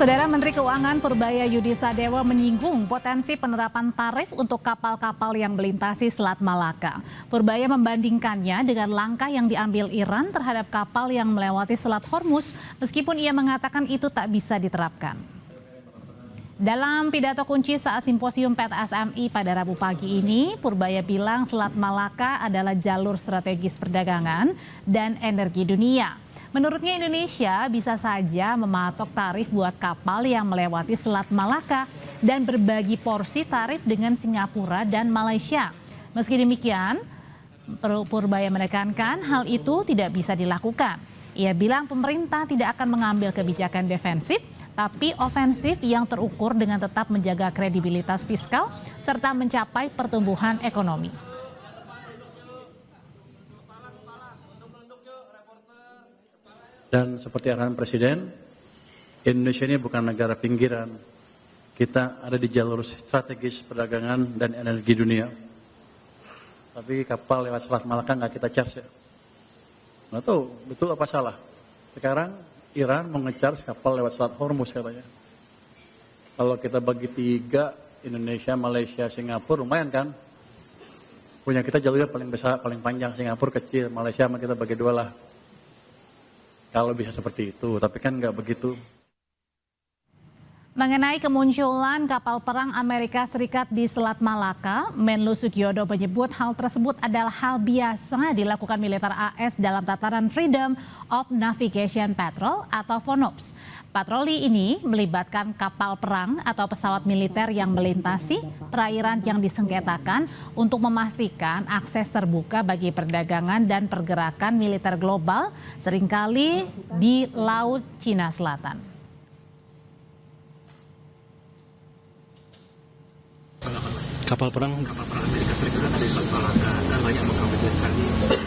Saudara Menteri Keuangan Purbaya Yudi Sadewo menyinggung potensi penerapan tarif untuk kapal-kapal yang melintasi Selat Malaka. Purbaya membandingkannya dengan langkah yang diambil Iran terhadap kapal yang melewati Selat Hormuz, meskipun ia mengatakan itu tak bisa diterapkan. Dalam pidato kunci saat simposium PTSMI pada Rabu pagi ini, Purbaya bilang Selat Malaka adalah jalur strategis perdagangan dan energi dunia. Menurutnya Indonesia bisa saja mematok tarif buat kapal yang melewati Selat Malaka dan berbagi porsi tarif dengan Singapura dan Malaysia. Meski demikian, Purbaya menekankan hal itu tidak bisa dilakukan. Ia bilang pemerintah tidak akan mengambil kebijakan defensif, tapi ofensif yang terukur dengan tetap menjaga kredibilitas fiskal serta mencapai pertumbuhan ekonomi. Dan seperti arahan Presiden, Indonesia ini bukan negara pinggiran. Kita ada di jalur strategis perdagangan dan energi dunia. Tapi kapal lewat Selat Malaka nggak kita charge ya. Nggak tahu betul apa salah. Sekarang Iran mau nge-charge kapal lewat Selat Hormuz katanya. Kalau kita bagi 3, Indonesia, Malaysia, Singapura, lumayan kan? Punya kita jalurnya paling besar, paling panjang. Singapura kecil, Malaysia sama kita bagi 2 lah. Kalau bisa seperti itu, tapi kan nggak begitu. Mengenai kemunculan kapal perang Amerika Serikat di Selat Malaka, Menlu Sugiodo menyebut hal tersebut adalah hal biasa dilakukan militer AS dalam tataran Freedom of Navigation Patrol atau FONOPS. Patroli ini melibatkan kapal perang atau pesawat militer yang melintasi perairan yang disengketakan untuk memastikan akses terbuka bagi perdagangan dan pergerakan militer global, seringkali di Laut Cina Selatan. Kapal perang Amerika Serikat ada di Selat Malaka dan banyak mengkhawatirkan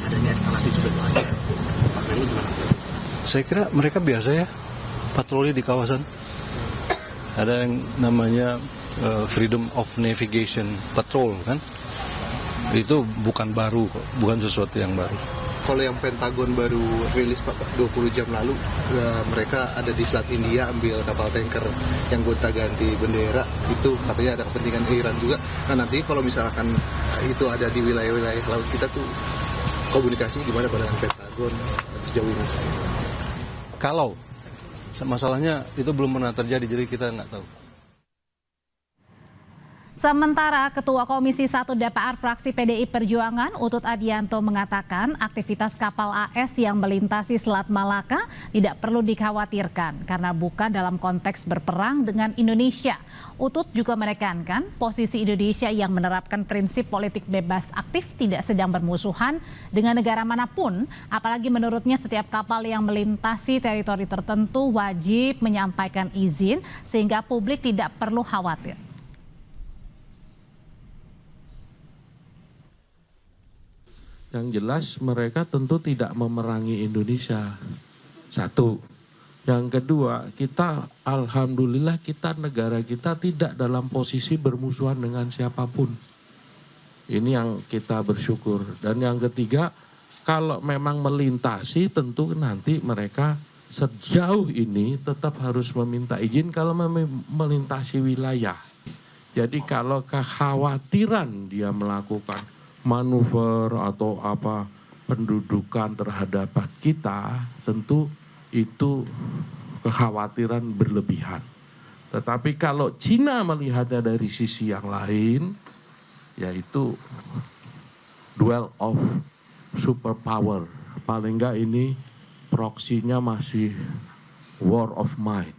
adanya eskalasi juga banyak. Pak Menlu gimana? Saya kira mereka biasa ya patroli di kawasan. Ada yang namanya Freedom of Navigation Patrol kan. Itu bukan baru kok, bukan sesuatu yang baru. Kalau yang Pentagon baru rilis 20 jam lalu, mereka ada di Selat India ambil kapal tanker yang gonta-ganti bendera, itu katanya ada kepentingan Iran juga. Nah nanti kalau misalkan itu ada di wilayah-wilayah laut kita tuh komunikasi gimana dengan Pentagon sejauh ini? Kalau masalahnya itu belum pernah terjadi, jadi kita nggak tahu. Sementara Ketua Komisi 1 DPR fraksi PDI Perjuangan Utut Adianto mengatakan aktivitas kapal AS yang melintasi Selat Malaka tidak perlu dikhawatirkan karena bukan dalam konteks berperang dengan Indonesia. Utut juga menekankan posisi Indonesia yang menerapkan prinsip politik bebas aktif tidak sedang bermusuhan dengan negara manapun, apalagi menurutnya setiap kapal yang melintasi teritori tertentu wajib menyampaikan izin sehingga publik tidak perlu khawatir. Yang jelas mereka tentu tidak memerangi Indonesia. Satu. Yang kedua, kita alhamdulillah negara kita tidak dalam posisi bermusuhan dengan siapapun. Ini yang kita bersyukur. Dan yang ketiga, kalau memang melintasi tentu nanti mereka sejauh ini tetap harus meminta izin kalau melintasi wilayah. Jadi kalau kekhawatiran dia melakukan manuver atau apa pendudukan terhadap kita, tentu itu kekhawatiran berlebihan. Tetapi kalau Cina melihatnya dari sisi yang lain, yaitu duel of superpower. Paling enggak ini proksinya masih war of mind.